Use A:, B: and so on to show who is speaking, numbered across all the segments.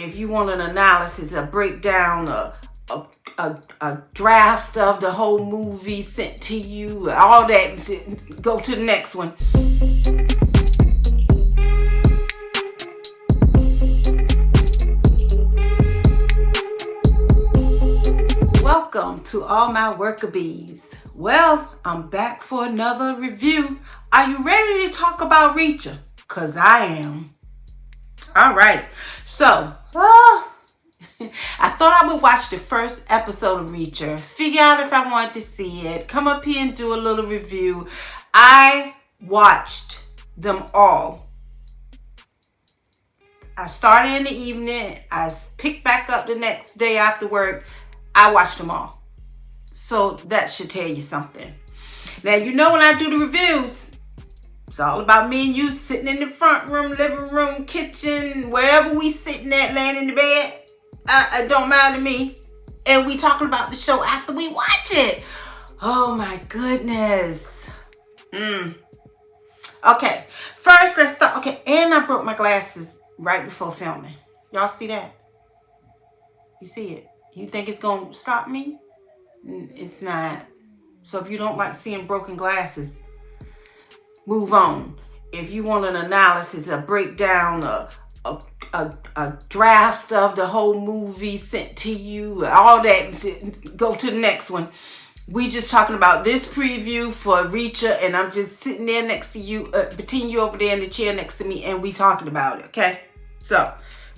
A: if you want an analysis, a breakdown, a draft of the whole movie sent to you, all that, go to the next one. Welcome to all my worker bees. Well, I'm back for another review. Are you ready to talk about Reacher? Cause I am. All right. So, I thought I would watch the first episode of Reacher, figure out if I wanted to see it, come up here and do a little review. I watched them all. I started in the evening. I picked back up the next day after work. I watched them all. So that should tell you something. Now, you know when I do the reviews, it's all about me and you sitting in the front room, living room, kitchen, wherever we sitting at, laying in the bed. It don't matter to me. And we talking about the show after we watch it. Oh my goodness. Okay. First, let's start. Okay. And I broke my glasses right before filming. Y'all see that? You see it? You think it's going to stop me? It's not. So if you don't like seeing broken glasses, move on. If you want an analysis, a breakdown, a draft of the whole movie sent to you, all that, go to the next one. We just talking about this preview for Reacher, and I'm just sitting there next to you, between you over there in the chair next to me, and we talking about it, okay? So,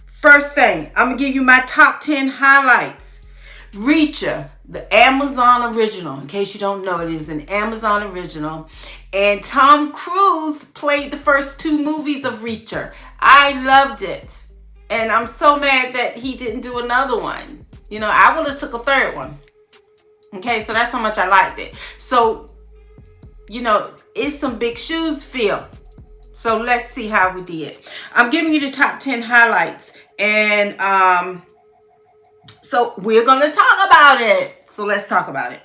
A: first thing, I'm going to give you my top 10 highlights. Reacher, the Amazon original. In case you don't know, it is an Amazon original. And Tom Cruise played the first two movies of Reacher. I loved it. And I'm so mad that he didn't do another one. You know, I would have took a third one. Okay, so that's how much I liked it. So, you know, it's some big shoes to fill. So let's see how we did. I'm giving you the top 10 highlights. And so we're going to talk about it. So let's talk about it.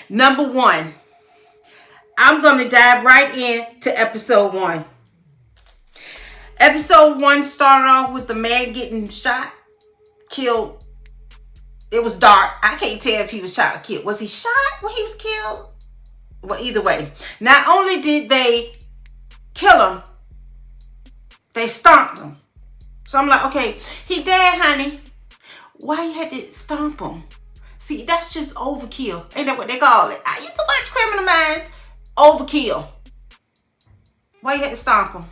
A: Number 1. I'm going to dive right in to episode 1. Episode 1 started off with the man getting shot, killed. It was dark. I can't tell if he was shot or killed. Was he shot when he was killed? Well, either way. Not only did they kill him, they stomped him. So I'm like, okay, he dead, honey. Why you had to stomp him? See, that's just overkill. Ain't that what they call it? I used to watch Criminal Minds. Overkill. Why you had to stomp him?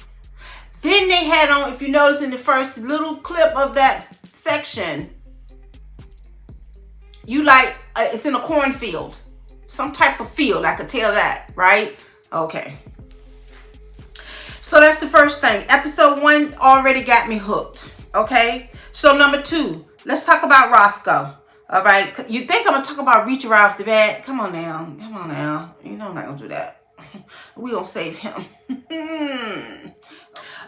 A: Then they had on, if you notice in the first little clip of that section, you like, it's in a cornfield. Some type of field, I could tell that, right? Okay. So that's the first thing. Episode 1 already got me hooked. Okay? So number 2, let's talk about Roscoe. All right? You think I'm going to talk about Reacher right off the bat? Come on now. Come on now. You know I'm not going to do that. We going to save him.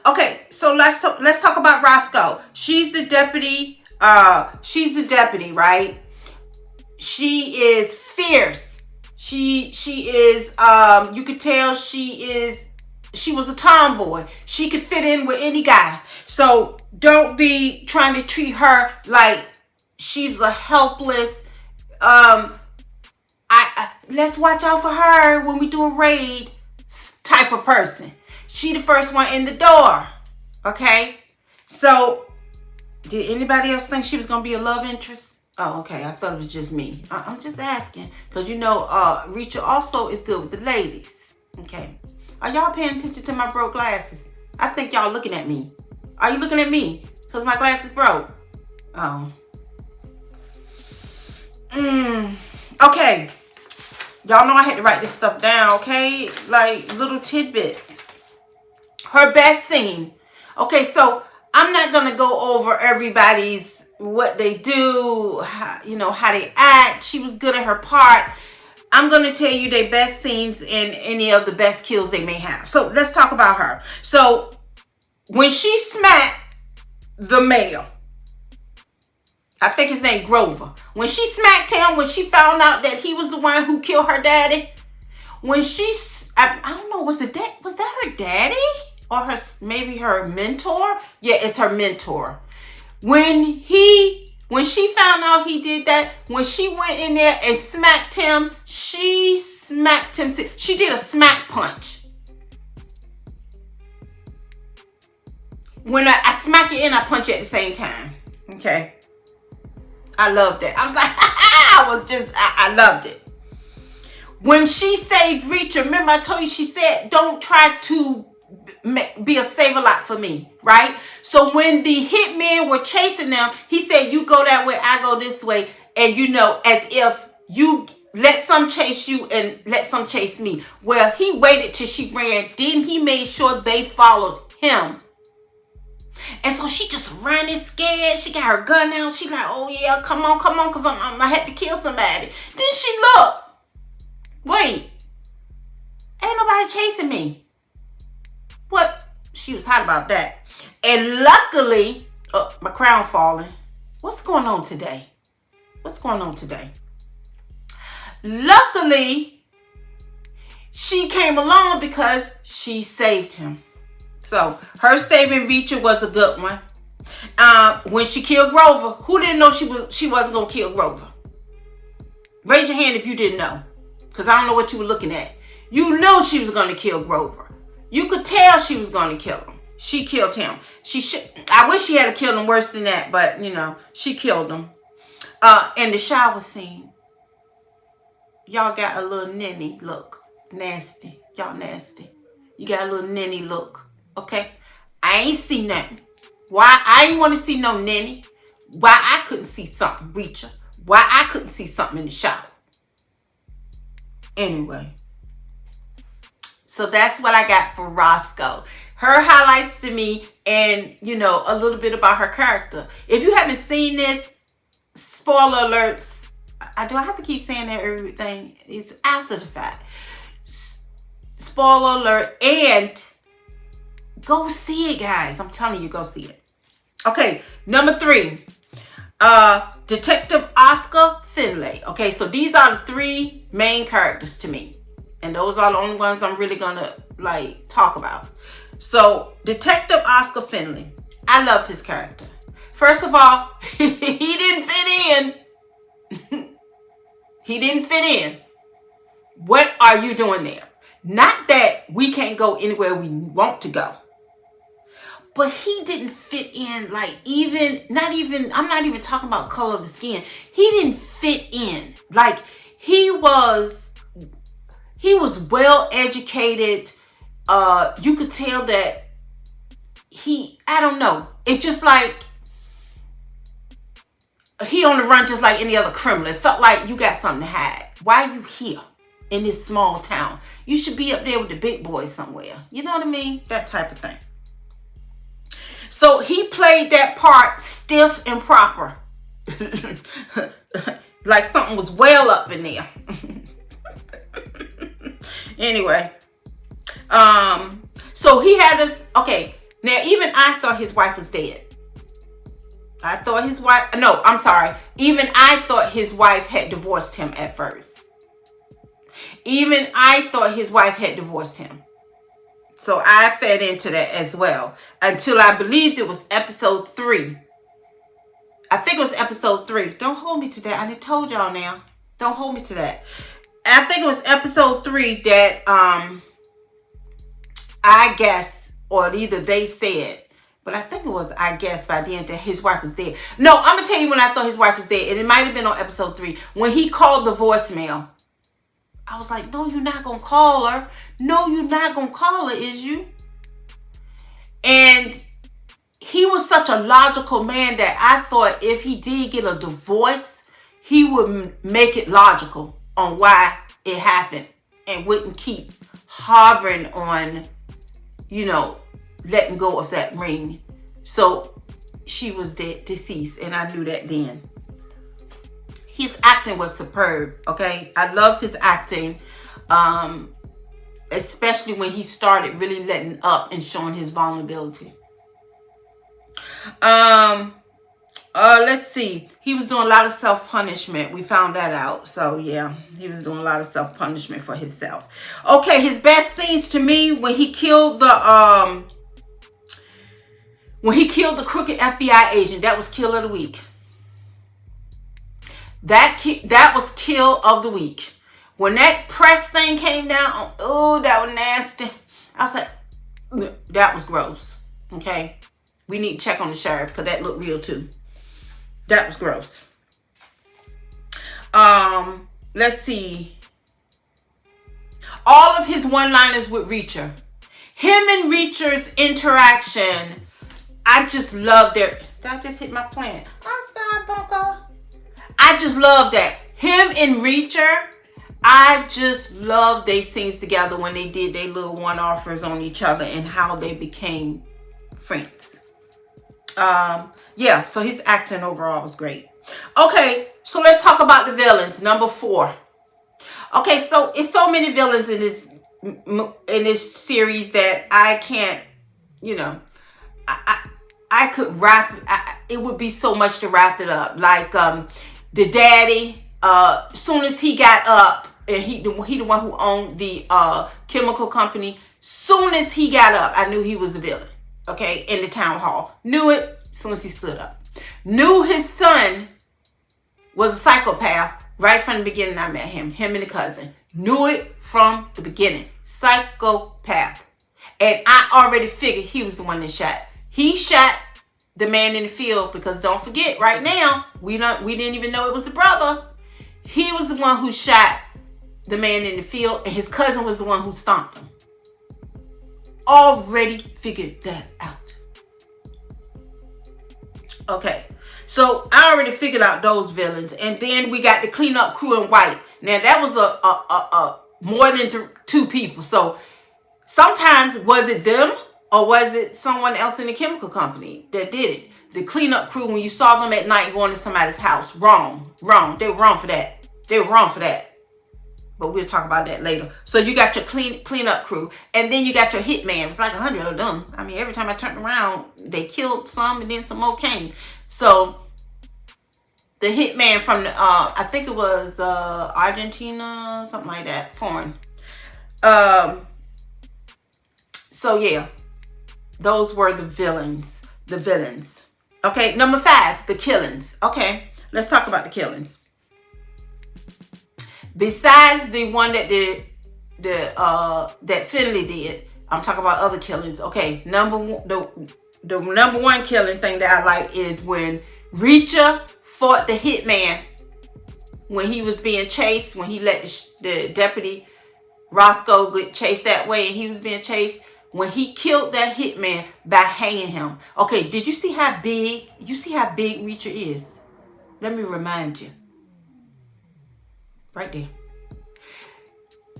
A: Okay, so let's talk about Roscoe. She's the deputy. She's the deputy, right? She is fierce. She is, you could tell she was a tomboy. She could fit in with any guy. So don't be trying to treat her like she's a helpless, let's watch out for her when we do a raid type of person. She the first one in the door. Okay? So, did anybody else think she was going to be a love interest? Oh, okay. I thought it was just me. I'm just asking. Because, you know, Reacher also is good with the ladies. Okay? Are y'all paying attention to my broke glasses? I think y'all looking at me. Are you looking at me? Because my glasses broke. Oh. Okay. Y'all know I had to write this stuff down, okay? Like little tidbits. Her best scene. Okay, so I'm not going to go over everybody's, what they do, how, you know, how they act. She was good at her part. I'm going to tell you their best scenes and any of the best kills they may have. So let's talk about her. So when she smacked the male, I think his name Grover. When she smacked him, when she found out that he was the one who killed her daddy, when she, I don't know, was that her daddy? Or maybe her mentor? Yeah, it's her mentor. When she found out he did that, when she went in there and smacked him, she smacked him. She did a smack punch. When I smack it and I punch it at the same time. Okay. I loved it. I was like, I loved it. When she saved Reacher, remember I told you, she said, don't try to be a save-a-lot for me, right? So when the hitmen were chasing them, he said, you go that way, I go this way. And as if you let some chase you and let some chase me. Well, he waited till she ran. Then he made sure they followed him. And so she just ran and scared. She got her gun out. She like, oh yeah, come on, because I had to kill somebody. Then she looked. Wait, ain't nobody chasing me. What? She was hot about that. And luckily, my crown falling. What's going on today? Luckily, she came along because she saved him. So her saving Reacher was a good one. When she killed Grover, who didn't know she wasn't gonna kill Grover? Raise your hand if you didn't know, because I don't know what you were looking at. You know she was gonna kill Grover. You could tell she was gonna kill him. She killed him. I wish she had killed him worse than that, but she killed him. And the shower scene, y'all got a little ninny look, nasty. Y'all nasty. You got a little ninny look. Okay, I ain't seen nothing. Why I ain't want to see no nanny? Why I couldn't see something, Reacher? Why I couldn't see something in the shower? Anyway, so that's what I got for Roscoe. Her highlights to me, and a little bit about her character. If you haven't seen this, spoiler alerts. Do I have to keep saying that everything? It's after the fact. Spoiler alert, and go see it, guys. I'm telling you, go see it. Okay, number 3. Detective Oscar Finlay. Okay, so these are the 3 main characters to me. And those are the only ones I'm really gonna talk about. So, Detective Oscar Finlay. I loved his character. First of all, he didn't fit in. He didn't fit in. What are you doing there? Not that we can't go anywhere we want to go. But he didn't fit in, I'm not even talking about color of the skin. He didn't fit in. He was well educated. You could tell that I don't know. It's just like he on the run just like any other criminal. It felt like you got something to hide. Why are you here in this small town? You should be up there with the big boys somewhere. You know what I mean? That type of thing. So he played that part stiff and proper. Like something was well up in there. Anyway. So he had this. Okay. Now, even I thought his wife was dead. Even I thought his wife had divorced him at first. Even I thought his wife had divorced him. So I fed into that as well. Until I believed it was episode 3. I think it was episode 3. Don't hold me to that. I done told y'all now. Don't hold me to that. I think it was episode 3 that I guessed, or either they said, but I think it was I guessed by then that his wife was dead. No, I'm going to tell you when I thought his wife was dead. And it might have been on episode 3. When he called the voicemail. I was like, no, you're not going to call her. No, you're not going to call her, is you? And he was such a logical man that I thought if he did get a divorce, he would make it logical on why it happened and wouldn't keep harboring on, letting go of that ring. So she was deceased, and I knew that then. His acting was superb, okay? I loved his acting, especially when he started really letting up and showing his vulnerability. Let's see. He was doing a lot of self-punishment. We found that out. So, yeah, he was doing a lot of self-punishment for himself. Okay, his best scenes to me, when he killed the When he killed the crooked FBI agent, that was kill of the week. That was kill of the week. When that press thing came down, oh, that was nasty. I was like, that was gross. Okay, we need to check on the sheriff because that looked real too. That was gross. Let's see. All of his one-liners with Reacher. Him and Reacher's interaction, I just love their... Did I just hit my plant? I'm sorry, Bunko. I just love that. Him and Reacher, I just love their scenes together when they did their little one-offers on each other and how they became friends. Yeah, so his acting overall was great. Okay, so let's talk about the villains. Number 4. Okay, so it's so many villains in this series that I can't, I could wrap. It would be so much to wrap it up. Like the daddy. Soon as he got up, and he the one who owned the chemical company. Soon as he got up, I knew he was a villain. Okay, in the town hall, knew it. As soon as he stood up, knew his son was a psychopath. Right from the beginning, I met him and the cousin. Knew it from the beginning. Psychopath. And I already figured he was the one that shot. He shot the man in the field because don't forget, right now, we didn't even know it was the brother. He was the one who shot the man in the field, and his cousin was the one who stomped him. Already figured that out. Okay. So I already figured out those villains, and then we got the cleanup crew in white. Now that was a more than 2 people. So sometimes was it them or was it someone else in the chemical company that did it? The cleanup crew, when you saw them at night going to somebody's house, wrong. They were wrong for that. But we'll talk about that later. So you got your cleanup crew, and then you got your hitman. It's like 100 of them. I mean, every time I turned around, they killed some, and then some more came. So the hitman from the, I think it was Argentina, something like that, foreign. So yeah, those were the villains. Okay, number 5, the killings. Okay, let's talk about the killings. Besides the one that that Finlay did, I'm talking about other killings. Okay, the number 1 killing thing that I like is when Reacher fought the hitman when he was being chased, when he let the deputy Roscoe get chased that way, and he was being chased. When he killed that hitman by hanging him. Okay, did you see how big Reacher is? Let me remind you. Right there.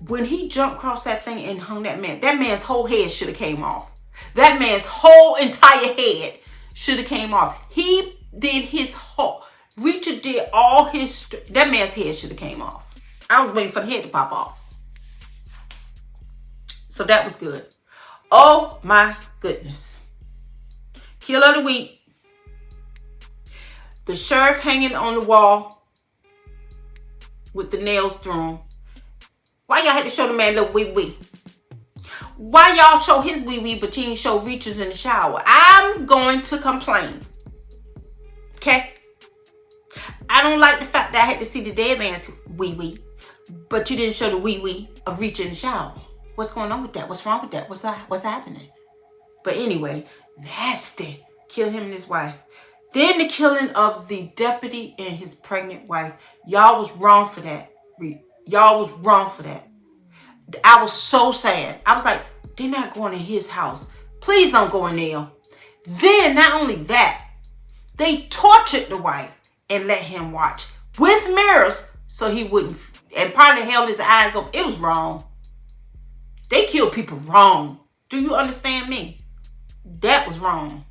A: When he jumped across that thing and hung that man's whole head should have came off. That man's whole entire head should have came off. He did his whole... Reacher did all his... That man's head should have came off. I was waiting for the head to pop off. So that was good. Oh my goodness. Kill of the week. The sheriff hanging on the wall with the nails through him. Why y'all had to show the man little wee-wee? Why y'all show his wee-wee but you didn't show Reacher's in the shower? I'm going to complain. Okay? I don't like the fact that I had to see the dead man's wee-wee, but you didn't show the wee-wee of Reacher in the shower. What's going on with that? What's wrong with that? What's happening? But anyway, nasty. Kill him and his wife. Then the killing of the deputy and his pregnant wife. Y'all was wrong for that. Y'all was wrong for that. I was so sad. I was like, they're not going to his house. Please don't go in there. Then, not only that, they tortured the wife and let him watch with mirrors so he wouldn't, and probably held his eyes open. It was wrong. They killed people wrong. Do you understand me? That was wrong.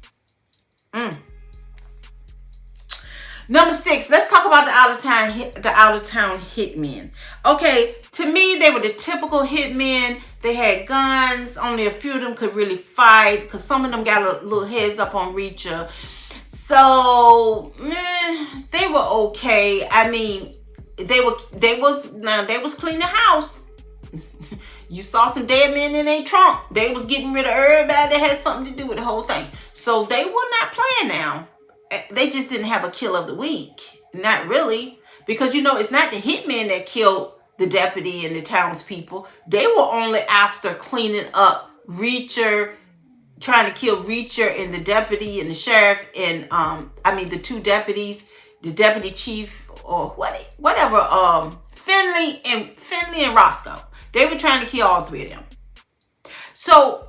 A: Number 6, let's talk about the out of town hitmen. Okay, to me, they were the typical hitmen. They had guns. Only a few of them could really fight because some of them got a little heads up on Reacher. So, they were okay. I mean, they was cleaning the house. You saw some dead men in their trunk. They was getting rid of everybody that had something to do with the whole thing. So they were not playing now. They just didn't have a kill of the week. Not really. Because, it's not the hitman that killed the deputy and the townspeople. They were only after cleaning up Reacher, trying to kill Reacher and the deputy and the sheriff and, the two deputies, the deputy chief or whatever, Finlay and Roscoe. They were trying to kill all three of them. So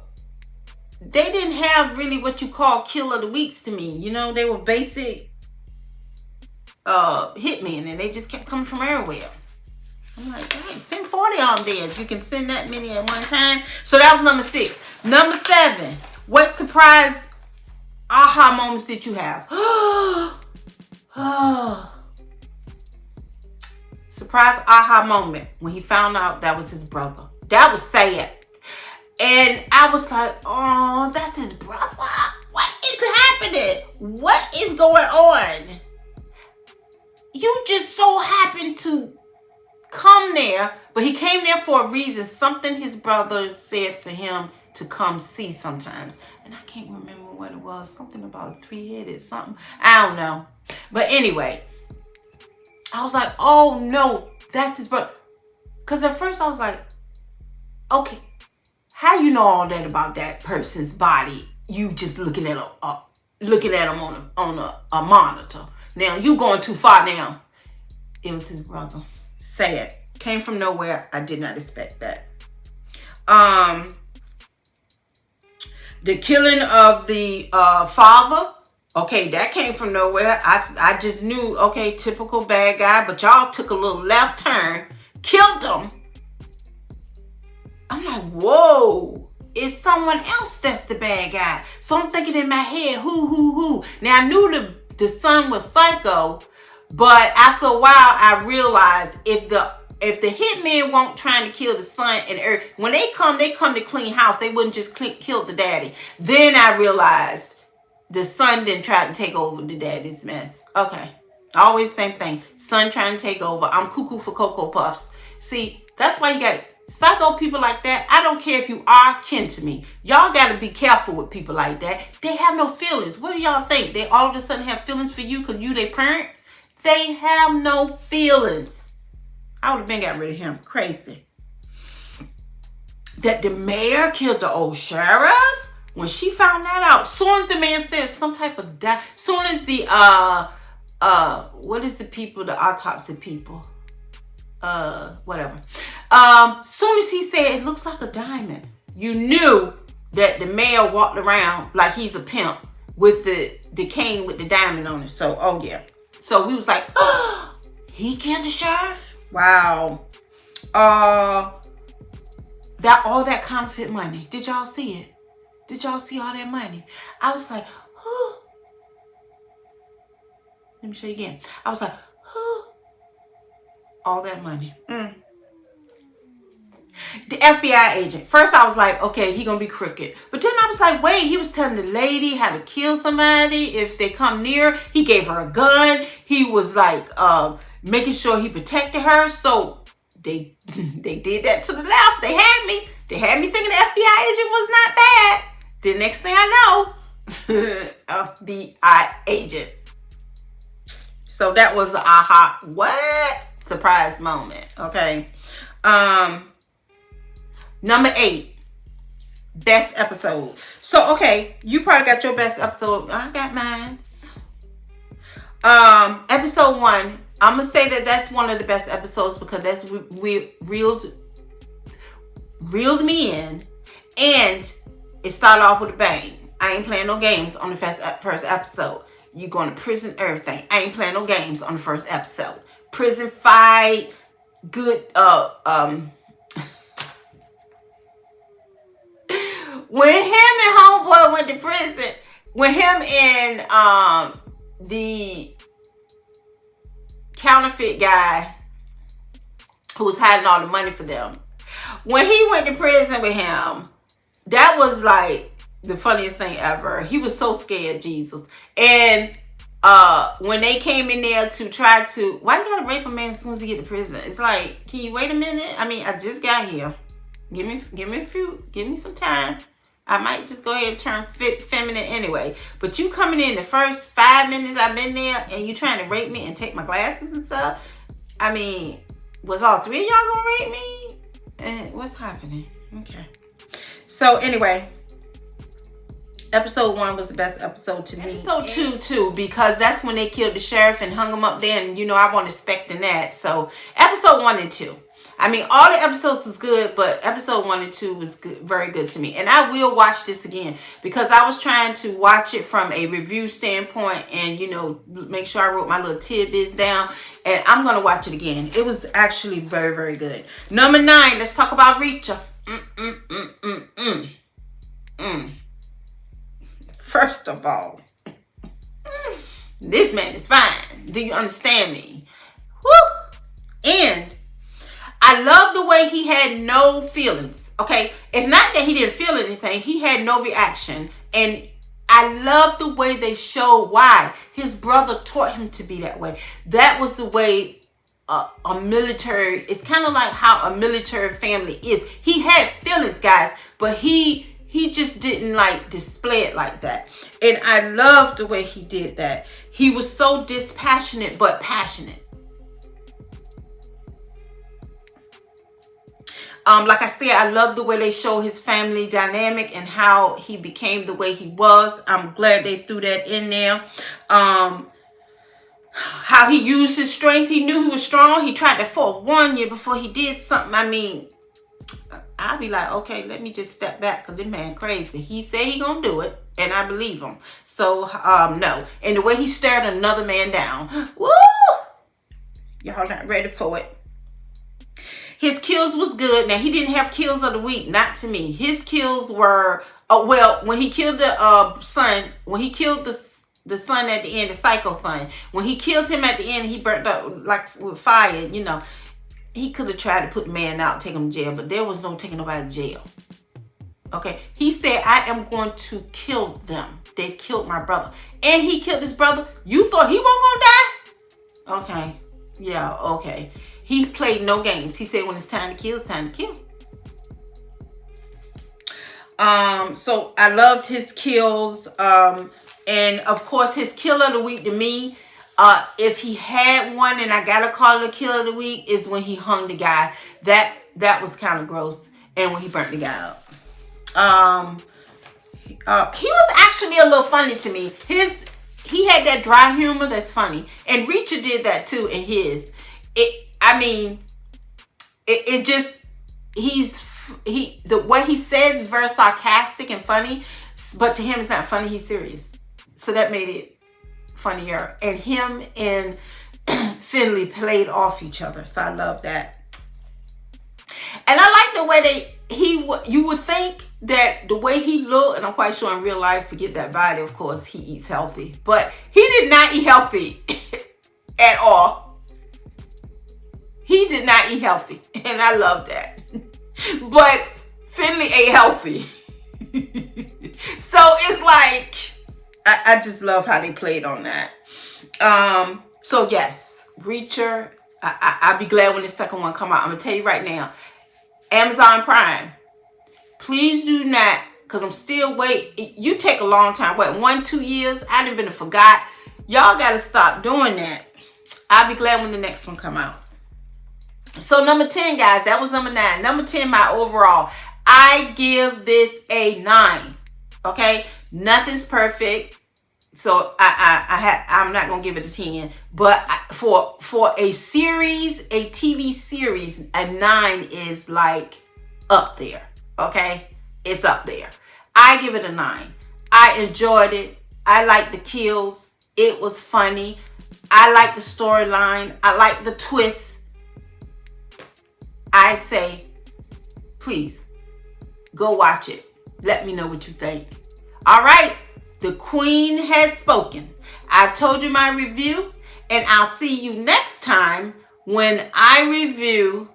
A: they didn't have really what you call kill of the weeks to me. They were basic hitmen, and they just kept coming from everywhere. I'm like, dang, send 40 on there if you can send that many at one time. So that was number 6. Number 7, what surprise aha moments did you have? Surprise aha moment when he found out that was his brother. That was sad. And I was like, oh, that's his brother? What is happening? What is going on? You just so happened to come there, but he came there for a reason. Something his brother said for him to come see sometimes. And I can't remember what it was. Something about a 3-headed something. I don't know. But anyway, I was like, oh no, that's his brother. Because at first I was like, okay, how you know all that about that person's body? You just looking at him on a monitor. Now you going too far now. It was his brother. Sad. Came from nowhere. I did not expect that. The killing of the father. Okay, that came from nowhere. I just knew, okay, typical bad guy, but y'all took a little left turn, killed him. I'm like, whoa, it's someone else that's the bad guy. So I'm thinking in my head, who? Now I knew the son was psycho, but after a while I realized if the hitmen weren't trying to kill the son and when they come to clean house, they wouldn't just kill the daddy. Then I realized the son didn't try to take over the daddy's mess. Okay. Always same thing. Son trying to take over. I'm cuckoo for Cocoa Puffs. See, that's why you got psycho people like that. I don't care if you are kin to me. Y'all got to be careful with people like that. They have no feelings. What do y'all think? They all of a sudden have feelings for you because you their parent? They have no feelings. I would have been got rid of him. Crazy. That the mayor killed the old sheriff? When she found that out, soon as the man said some type of soon as the what is the people, the autopsy people, whatever, soon as he said it looks like a diamond, you knew that the mayor walked around like he's a pimp with the cane with the diamond on it. So oh yeah, so we was like, oh, he killed the sheriff. Wow. That all that counterfeit money, did y'all see it? Did y'all see all that money? I was like, oh. Let me show you again. I was like, oh. All that money. The FBI agent. First I was like, okay, he gonna be crooked. But then I was like, wait, he was telling the lady how to kill somebody if they come near. He gave her a gun. He was like making sure he protected her. So they did that to the left. They had me. They had me thinking the FBI agent was not bad. The next thing I know, FBI agent. So that was an aha, what? Surprise moment. Okay. Number 8, best episode. So, okay, you probably got your best episode. I got mine. Episode 1. I'm going to say that that's one of the best episodes because that's reeled me in. And it started off with a bang. I ain't playing no games on the first episode. You going to prison, everything. I ain't playing no games on the first episode. Prison fight, good, when him and homeboy went to prison, when him and the counterfeit guy who was hiding all the money for them, when he went to prison with him, that was like the funniest thing ever. He was so scared, Jesus. And when they came in there to try to, why you gotta rape a man as soon as he get to prison? It's like, can you wait a minute? I mean, I just got here. Give me some time. I might just go ahead and turn feminine anyway. But you coming in the first 5 minutes I've been there and you trying to rape me and take my glasses and stuff. I mean, was all three of y'all gonna rape me? And what's happening? Okay. So anyway, episode 1 was the best episode to me. Episode 2 too, because that's when they killed the sheriff and hung him up there, and you know I wasn't expecting that. So episode 1 and 2. I mean, all the episodes was good, but episode 1 and 2 was good, very good to me. And I will watch this again because I was trying to watch it from a review standpoint and, you know, make sure I wrote my little tidbits down. And I'm going to watch it again. It was actually very, very good. Number 9, let's talk about Reacher. First of all, this man is fine. Do you understand me? Woo! And I love the way he had no feelings. Okay, it's not that he didn't feel anything. He had no reaction. And I love the way they show why. His brother taught him to be that way. That was the way a military, it's kind of like how a military family is. He had feelings, guys, but he just didn't like display it like that. And I love the way he did that. He was so dispassionate but passionate. Like I said, I love the way they show his family dynamic and how he became the way he was. I'm glad they threw that in there. How he used his strength. He knew he was strong. He tried to forewarn you before he did something. I mean, I'd be like, okay, let me just step back because this man crazy. He said he gonna do it, and I believe him. So, no. And the way he stared another man down. Woo! Y'all not ready for it. His kills was good. Now, he didn't have kills of the week. Not to me. His kills were, well, when he killed the son, when he killed the son at the end, the psycho son, when he killed him at the end, he burnt up like with fire, you know. He could have tried to put the man out, take him to jail, but there was no taking nobody to jail. Okay. He said, I am going to kill them. They killed my brother. And he killed his brother. You thought he wasn't going to die? Okay. Yeah, okay. He played no games. He said when it's time to kill, it's time to kill. So I loved his kills. And of course, his kill of the week to me, if he had one and I gotta call it a kill of the week, is when he hung the guy. That was kind of gross. And when he burnt the guy up. He was actually a little funny to me. He had that dry humor that's funny. And Reacher did that too in his. The way he says is very sarcastic and funny, but to him it's not funny, he's serious. So that made it funnier. And him and Finlay played off each other. So I love that. And I like the way you would think that the way he looked, and I'm quite sure in real life to get that body, of course, he eats healthy. But he did not eat healthy at all. He did not eat healthy. And I love that. But Finlay ate healthy. So it's like, I just love how they played on that. So yes, Reacher, I'll be glad when the second one come out. I'm going to tell you right now, Amazon Prime, please do not, because I'm still waiting. You take a long time. What, 1-2 years? I done been forgot. Y'all got to stop doing that. I'll be glad when the next one come out. So number 10, guys, that was number 9. Number 10, my overall. I give this a 9. Okay? Nothing's perfect. So I'm not going to give it a 10. But for a series, a TV series, a 9 is like up there. Okay? It's up there. I give it a 9. I enjoyed it. I like the kills. It was funny. I like the storyline. I like the twist. I say, please, go watch it. Let me know what you think. All right. The queen has spoken. I've told you my review, and I'll see you next time when I review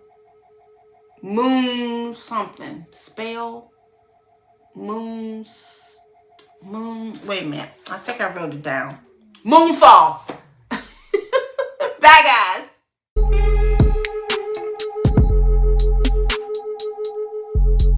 A: Moon something. Spell? Moon. Wait a minute. I think I wrote it down. Moonfall. Bye, guys.